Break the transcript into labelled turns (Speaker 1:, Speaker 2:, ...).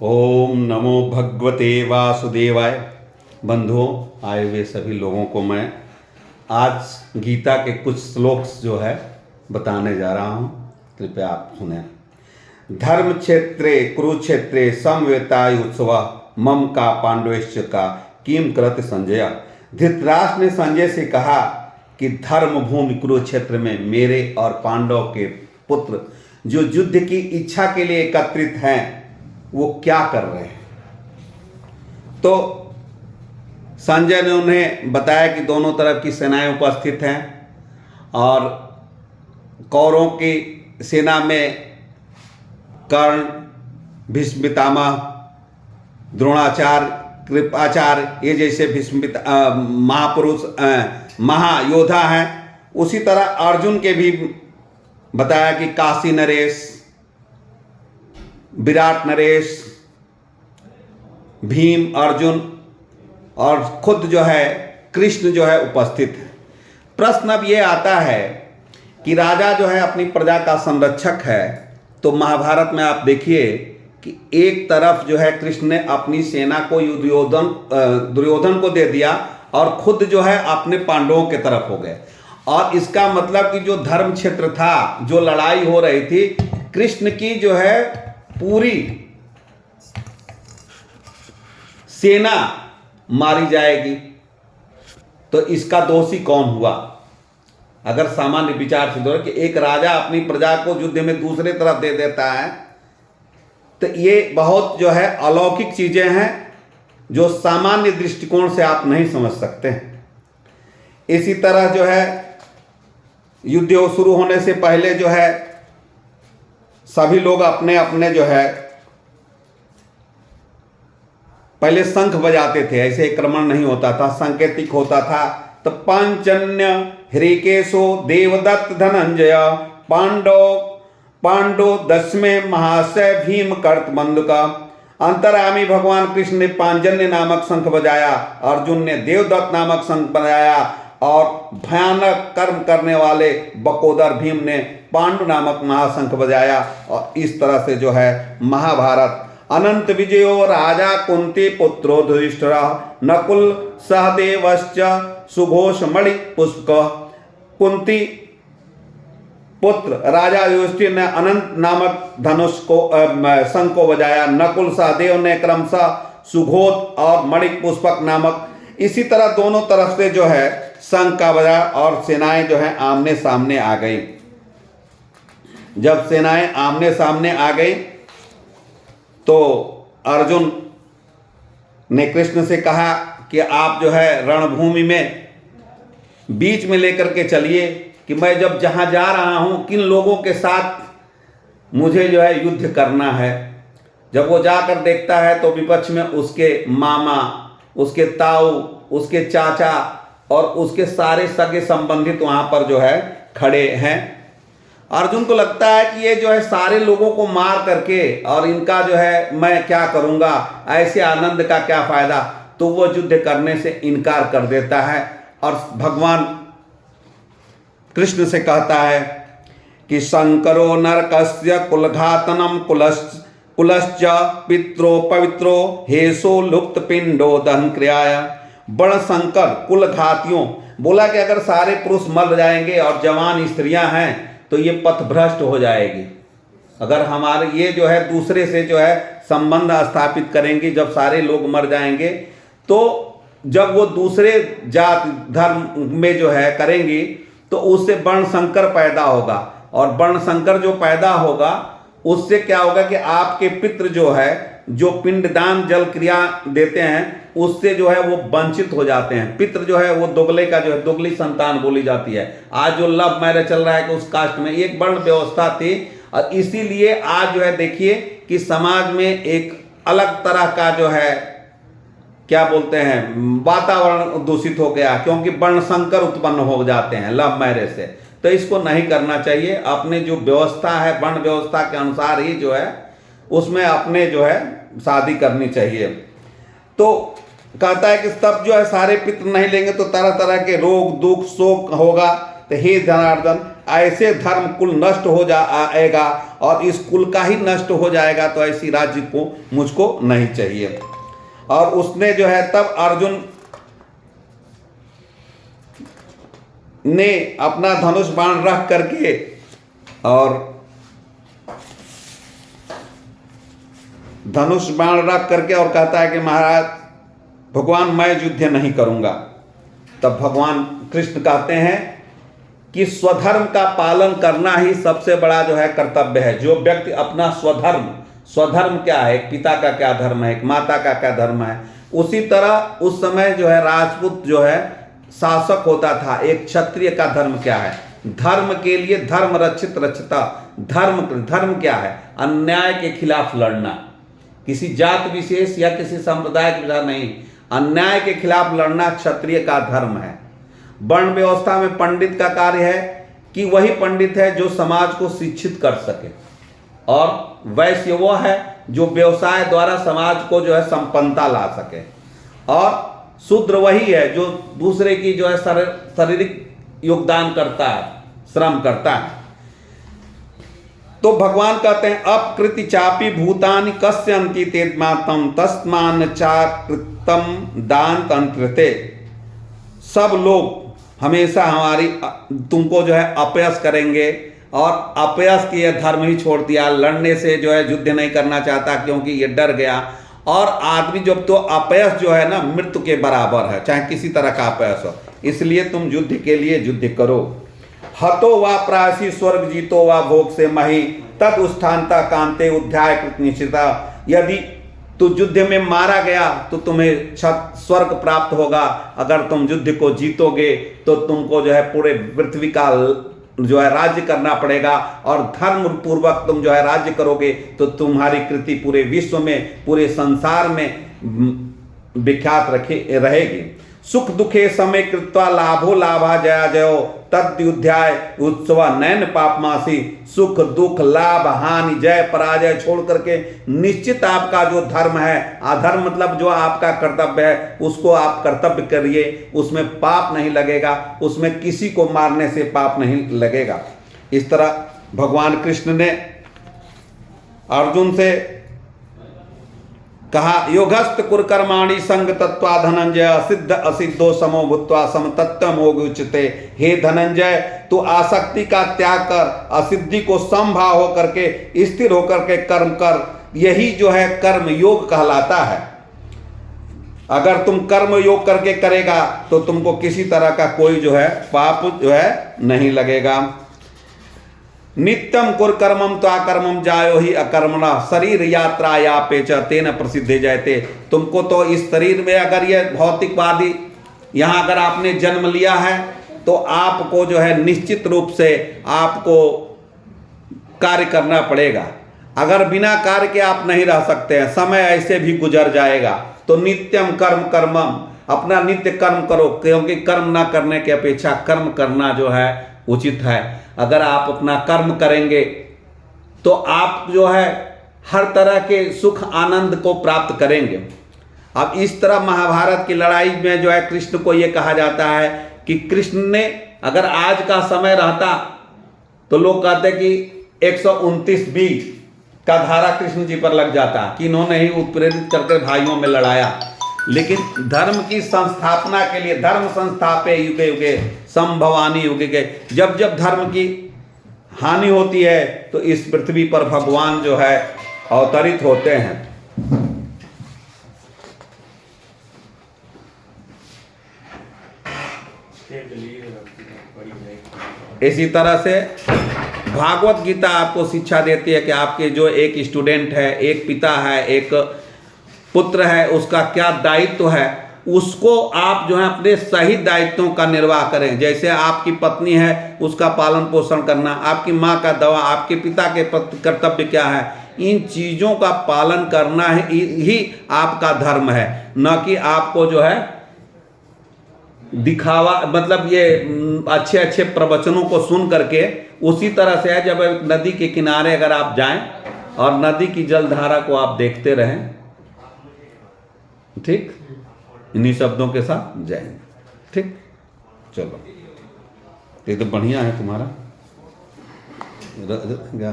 Speaker 1: ओम नमो भगवते वासुदेवाय। बंधुओं, आए हुए सभी लोगों को मैं आज गीता के कुछ श्लोक्स जो है बताने जा रहा हूँ, कृपया आप सुने। धर्म क्षेत्रे कुरुक्षेत्रे समवेतायुत्सव मम का पांडवेश्च का किम कृत संजय। धृतराष्ट्र ने संजय से कहा कि धर्म भूमि कुरुक्षेत्र में मेरे और पांडव के पुत्र जो युद्ध की इच्छा के लिए एकत्रित हैं वो क्या कर रहे हैं। तो संजय ने उन्हें बताया कि दोनों तरफ की सेनाएं उपस्थित हैं और कौरवों की सेना में कर्ण, भीष्म पितामह, द्रोणाचार्य, कृपाचार्य ये जैसे महापुरुष महायोद्धा हैं। उसी तरह अर्जुन के भी बताया कि काशी नरेश, विराट नरेश, भीम, अर्जुन और खुद जो है कृष्ण जो है उपस्थित है। प्रश्न अब ये आता है कि राजा जो है अपनी प्रजा का संरक्षक है, तो महाभारत में आप देखिए कि एक तरफ जो है कृष्ण ने अपनी सेना को दुर्योधन को दे दिया और खुद जो है अपने पांडवों के तरफ हो गए। और इसका मतलब कि जो धर्म क्षेत्र था, जो लड़ाई हो रही थी, कृष्ण की जो है पूरी सेना मारी जाएगी, तो इसका दोषी कौन हुआ। अगर सामान्य विचार से दो कि एक राजा अपनी प्रजा को युद्ध में दूसरे तरफ दे देता है, तो ये बहुत जो है अलौकिक चीजें हैं जो सामान्य दृष्टिकोण से आप नहीं समझ सकते। इसी तरह जो है युद्ध शुरू होने से पहले जो है सभी लोग अपने अपने जो है पहले शंख बजाते थे। ऐसे क्रमण नहीं होता था, सांकेतिक होता था। तो पांचन्य हृकेशो देवदत्त धनंजय पांडो दशमे महाशय भीम कर्त बंधुका। अंतरामी भगवान कृष्ण ने पांजन्य नामक शंख बजाया, अर्जुन ने देवदत्त नामक शंख बजाया और भयानक कर्म करने वाले बकोदर भीम ने पांडु नामक महाशंख बजाया। और इस तरह से जो है महाभारत अनंत विजयो राजा कुंती पुत्रो युधिष्ठिरः नकुल सहदेवश्च सुघोष मणि पुष्प। कुंती पुत्र राजा युधिष्ठिर ने अनंत नामक धनुष को शंख को बजाया, नकुल सहदेव ने क्रमशः सुघोष और मणिक पुष्पक नामक। इसी तरह दोनों तरफ से जो है शंख का बजा और सेनाएं जो है आमने सामने आ गई। जब सेनाएं आमने सामने आ गई तो अर्जुन ने कृष्ण से कहा कि आप जो है रणभूमि में बीच में लेकर के चलिए कि मैं जब जहां जा रहा हूं किन लोगों के साथ मुझे जो है युद्ध करना है। जब वो जाकर देखता है तो विपक्ष में उसके मामा, उसके ताऊ, उसके चाचा और उसके सारे सगे संबंधित वहां पर जो है खड़े हैं। अर्जुन को लगता है कि ये जो है सारे लोगों को मार करके और इनका जो है मैं क्या करूंगा, ऐसे आनंद का क्या फायदा। तो वो युद्ध करने से इनकार कर देता है और भगवान कृष्ण से कहता है कि शंकरो नरकस्य कुलघातनम कुलश्च पित्रो पवित्रो हेसो लुप्त पिंडो दहन क्रियाया। बड़ शंकर कुलघातियों, बोला कि अगर सारे पुरुष मर जाएंगे और जवान स्त्रियां हैं तो ये पथ भ्रष्ट हो जाएगी। अगर हमारे ये जो है दूसरे से जो है संबंध स्थापित करेंगे, जब सारे लोग मर जाएंगे तो जब वो दूसरे जात धर्म में जो है करेंगी तो उससे वर्ण संकर पैदा होगा। और वर्ण संकर जो पैदा होगा उससे क्या होगा कि आपके पितृ जो है जो पिंडदान जल क्रिया देते हैं उससे जो है वो वंचित हो जाते हैं। पितृ जो है वो दोगले का जो है दोगली संतान बोली जाती है। आज जो लव मैरिज चल रहा है कि उस कास्ट में एक वर्ण व्यवस्था थी और इसीलिए आज जो है देखिए कि समाज में एक अलग तरह का जो है क्या बोलते हैं वातावरण दूषित हो गया, क्योंकि वर्ण संकर उत्पन्न हो जाते हैं लव मैरिज से। तो इसको नहीं करना चाहिए। अपने जो व्यवस्था है वर्ण व्यवस्था के अनुसार ही जो है उसमें अपने जो है शादी करनी चाहिए। तो कहता है कि तब जो है सारे पितृ नहीं लेंगे तो तरह तरह के रोग दुख शोक होगा। तो हे जनार्दन, ऐसे धर्म कुल नष्ट हो जाएगा और इस कुल का ही नष्ट हो जाएगा, तो ऐसी राज्य को मुझको नहीं चाहिए। और उसने जो है तब अर्जुन ने अपना धनुष बाण रख करके और कहता है कि महाराज भगवान मैं युद्ध नहीं करूंगा। तब भगवान कृष्ण कहते हैं कि स्वधर्म का पालन करना ही सबसे बड़ा जो है कर्तव्य है। जो व्यक्ति अपना स्वधर्म क्या है, एक पिता का क्या धर्म है, एक माता का क्या धर्म है, उसी तरह उस समय जो है राजपूत जो है शासक होता था। एक क्षत्रिय का धर्म क्या है, धर्म के लिए धर्म रक्षिता। धर्म क्या है, अन्याय के खिलाफ लड़ना, किसी जात विशेष या किसी संप्रदाय के विचार नहीं, अन्याय के खिलाफ लड़ना क्षत्रिय का धर्म है। वर्ण व्यवस्था में पंडित का कार्य है कि वही पंडित है जो समाज को शिक्षित कर सके, और वैश्य वो है जो व्यवसाय द्वारा समाज को जो है संपन्नता ला सके, और शूद्र वही है जो दूसरे की जो है शारीरिक योगदान करता है, श्रम करता है। तो भगवान कहते हैं अपकृति चापी भूतानि कस्यन्ति तेज्मातम तस्मान चाकृतम दान तंत्रते। सब लोग हमेशा तुमको जो है अपयस करेंगे, और अपयस की यह धर्म ही छोड़ दिया, लड़ने से जो है युद्ध नहीं करना चाहता क्योंकि ये डर गया। और आदमी जब तो अपयस जो है ना मृत्यु के बराबर है, चाहे किसी तरह का अपयस हो, इसलिए तुम युद्ध के लिए युद्ध करो। हतो वा प्रासी स्वर्ग जीतो वा भोग से मही तद उष्ठानता कांते उध्याय कृत निश्चिता। यदि तू युद्ध में मारा गया तो तुम्हें स्वर्ग प्राप्त होगा, अगर तुम युद्ध को जीतोगे तो तुमको जो है पूरे पृथ्वी का जो है राज्य करना पड़ेगा, और धर्म पूर्वक तुम जो है राज्य करोगे तो तुम्हारी कृति पूरे विश्व में, पूरे संसार में विख्यात रहेगी। सुख दुखे समय कृत्वा लाभो लाभा जया जयो तद्युध्याय उत्सव नैन पापमासी। सुख दुख लाभ हानि जय पराजय छोड़ करके निश्चित आपका जो धर्म है, अधर्म मतलब जो आपका कर्तव्य है, उसको आप कर्तव्य करिए, उसमें पाप नहीं लगेगा, उसमें किसी को मारने से पाप नहीं लगेगा। इस तरह भगवान कृष्ण ने अर्जुन से कहा योगस्त कुरकर्माणि संग तत्वा धनंजय असिद्ध असिद्धो समो भूत्वा समतत्व मोगुच्यते। हे धनंजय, तू आसक्ति का त्याग कर, असिद्धि को समभाव होकर के स्थिर होकर के कर्म कर, यही जो है कर्म योग कहलाता है। अगर तुम कर्म योग करके करेगा तो तुमको किसी तरह का कोई जो है पाप जो है नहीं लगेगा। नित्यम कुर कर्मम तो अकर्मम जायो ही अकर्मणा शरीर यात्रा या पेच तेन प्रसिद्धे जायते। तुमको तो इस शरीर में अगर ये भौतिकवादी यहाँ अगर आपने जन्म लिया है तो आपको जो है निश्चित रूप से आपको कार्य करना पड़ेगा। अगर बिना कार्य के आप नहीं रह सकते हैं, समय ऐसे भी गुजर जाएगा। तो नित्यम कर्म कर्मम, अपना नित्य कर्म करो, क्योंकि कर्म ना करने की अपेक्षा कर्म करना जो है उचित है। अगर आप अपना कर्म करेंगे तो आप जो है हर तरह के सुख आनंद को प्राप्त करेंगे। अब इस तरह महाभारत की लड़ाई में जो है कृष्ण को यह कहा जाता है कि कृष्ण ने अगर आज का समय रहता तो लोग कहते कि 129B का धारा कृष्ण जी पर लग जाता कि इन्होंने ही उत्प्रेरित करके भाइयों में लड़ाया। लेकिन धर्म की संस्थापना के लिए धर्म संस्थापे युगे युगे संभवानी युगे के, जब जब धर्म की हानि होती है तो इस पृथ्वी पर भगवान जो है अवतरित होते हैं। इसी तरह से भागवत गीता आपको शिक्षा देती है कि आपके जो एक स्टूडेंट है, एक पिता है, एक पुत्र है, उसका क्या दायित्व है, उसको आप जो है अपने सही दायित्वों का निर्वाह करें। जैसे आपकी पत्नी है उसका पालन पोषण करना, आपकी माँ का दवा, आपके पिता के कर्तव्य क्या है, इन चीज़ों का पालन करना ही आपका धर्म है। न कि आपको जो है दिखावा, मतलब ये अच्छे अच्छे प्रवचनों को सुन करके। उसी तरह से है जब नदी के किनारे अगर आप जाएं और नदी की जलधारा को आप देखते रहें, ठीक, इन्हीं शब्दों के साथ जाएंगे। ठीक, चलो। ये तो बढ़िया है तुम्हारा क्या